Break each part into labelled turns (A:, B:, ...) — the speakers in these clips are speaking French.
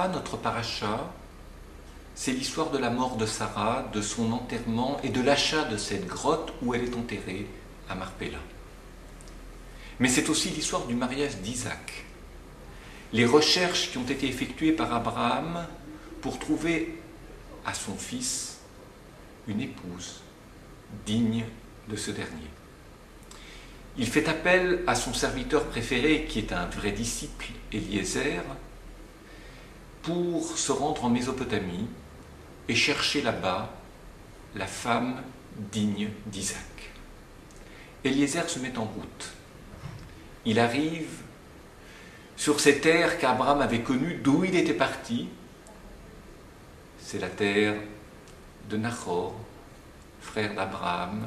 A: Sarah, notre paracha, c'est l'histoire de la mort de Sarah, de son enterrement et de l'achat de cette grotte où elle est enterrée à Marpella. Mais c'est aussi l'histoire du mariage d'Isaac. Les recherches qui ont été effectuées par Abraham pour trouver à son fils une épouse digne de ce dernier. Il fait appel à son serviteur préféré, qui est un vrai disciple, Eliezer, pour se rendre en Mésopotamie et chercher là-bas la femme digne d'Isaac. Eliezer se met en route. Il arrive sur ces terres qu'Abraham avait connues, d'où il était parti. C'est la terre de Nahor, frère d'Abraham,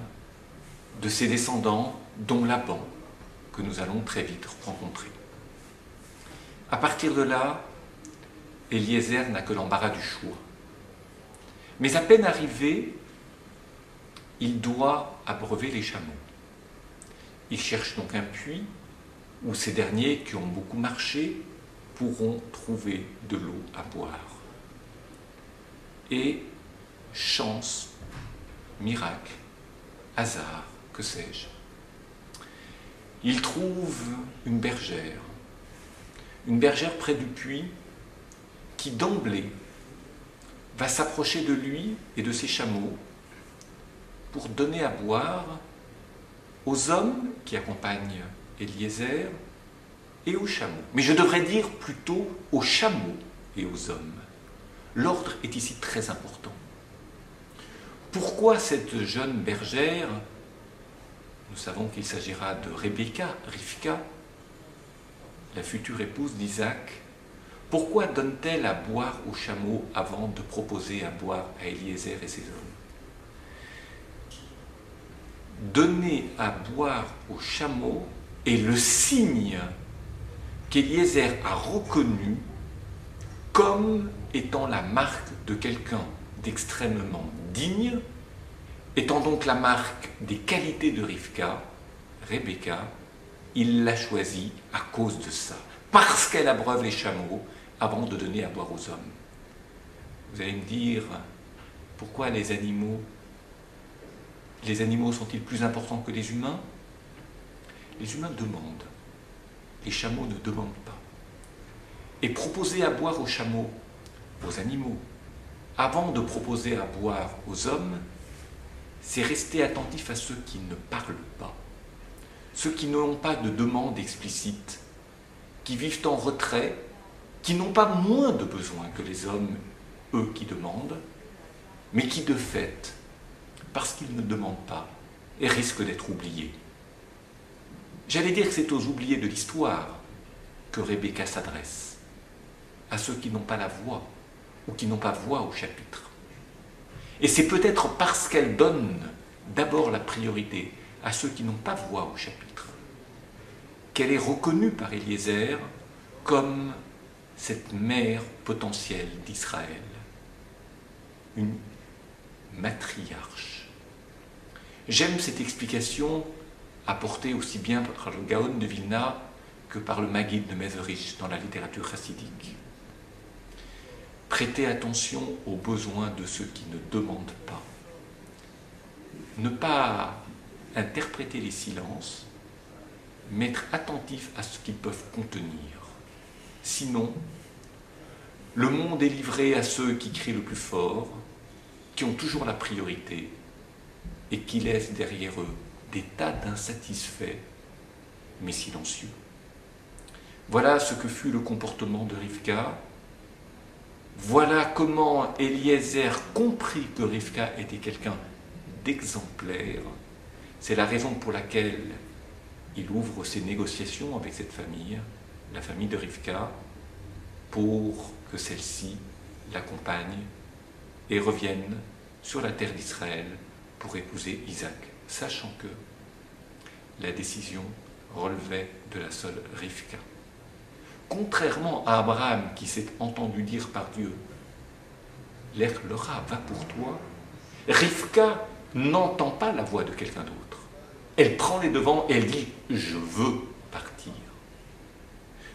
A: de ses descendants, dont Laban, que nous allons très vite rencontrer. À partir de là, Eliezer n'a que l'embarras du choix. Mais à peine arrivé, il doit abreuver les chameaux. Il cherche donc un puits où ces derniers, qui ont beaucoup marché, pourront trouver de l'eau à boire. Et chance, miracle, hasard, que sais-je, il trouve une bergère près du puits, qui d'emblée va s'approcher de lui et de ses chameaux pour donner à boire aux hommes qui accompagnent Eliezer et aux chameaux. Mais je devrais dire plutôt aux chameaux et aux hommes. L'ordre est ici très important. Pourquoi cette jeune bergère, nous savons qu'il s'agira de Rebecca, Rivka, la future épouse d'Isaac, pourquoi donne-t-elle à boire aux chameaux avant de proposer à boire à Eliezer et ses hommes? Donner à boire aux chameaux est le signe qu'Eliezer a reconnu comme étant la marque de quelqu'un d'extrêmement digne, étant donc la marque des qualités de Rivka, Rebecca. Il l'a choisie à cause de ça, parce qu'elle abreuve les chameaux avant de donner à boire aux hommes. Vous allez me dire, pourquoi les animaux sont-ils plus importants que les humains? Les humains demandent, les chameaux ne demandent pas. Et proposer à boire aux chameaux, aux animaux, avant de proposer à boire aux hommes, c'est rester attentif à ceux qui ne parlent pas, ceux qui n'ont pas de demande explicite, qui vivent en retrait, qui n'ont pas moins de besoins que les hommes, eux qui demandent, mais qui de fait, parce qu'ils ne demandent pas, risquent d'être oubliés. J'allais dire que c'est aux oubliés de l'histoire que Rebecca s'adresse, à ceux qui n'ont pas la voix, ou qui n'ont pas voix au chapitre. Et c'est peut-être parce qu'elle donne d'abord la priorité à ceux qui n'ont pas voix au chapitre qu'elle est reconnue par Eliezer comme cette mère potentielle d'Israël, une matriarche. J'aime cette explication apportée aussi bien par le Gaon de Vilna que par le Maguid de Mézerich dans la littérature chassidique. Prêter attention aux besoins de ceux qui ne demandent pas. Ne pas interpréter les silences, mais être attentif à ce qu'ils peuvent contenir. Sinon, le monde est livré à ceux qui crient le plus fort, qui ont toujours la priorité et qui laissent derrière eux des tas d'insatisfaits, mais silencieux. Voilà ce que fut le comportement de Rivka. Voilà comment Eliezer comprit que Rivka était quelqu'un d'exemplaire. C'est la raison pour laquelle il ouvre ses négociations avec cette famille, la famille de Rivka, pour que celle-ci l'accompagne et revienne sur la terre d'Israël pour épouser Isaac, sachant que la décision relevait de la seule Rivka. Contrairement à Abraham qui s'est entendu dire par Dieu « Le rat va pour toi », Rivka n'entend pas la voix de quelqu'un d'autre. Elle prend les devants et elle dit « Je veux partir ».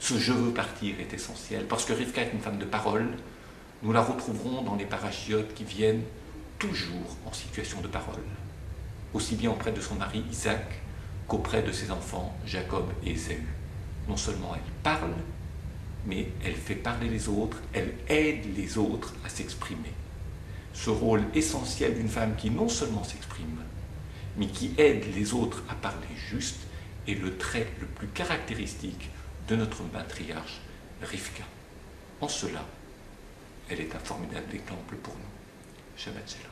A: Ce je veux partir est essentiel, parce que Rivka est une femme de parole. Nous la retrouverons dans les parachiotes qui viennent toujours en situation de parole, aussi bien auprès de son mari Isaac qu'auprès de ses enfants Jacob et Ésaü. Non seulement elle parle, mais elle fait parler les autres, elle aide les autres à s'exprimer. Ce rôle essentiel d'une femme qui non seulement s'exprime, mais qui aide les autres à parler juste, est le trait le plus caractéristique de notre matriarche Rivka. En cela, elle est un formidable exemple pour nous. Shabbat Shalom.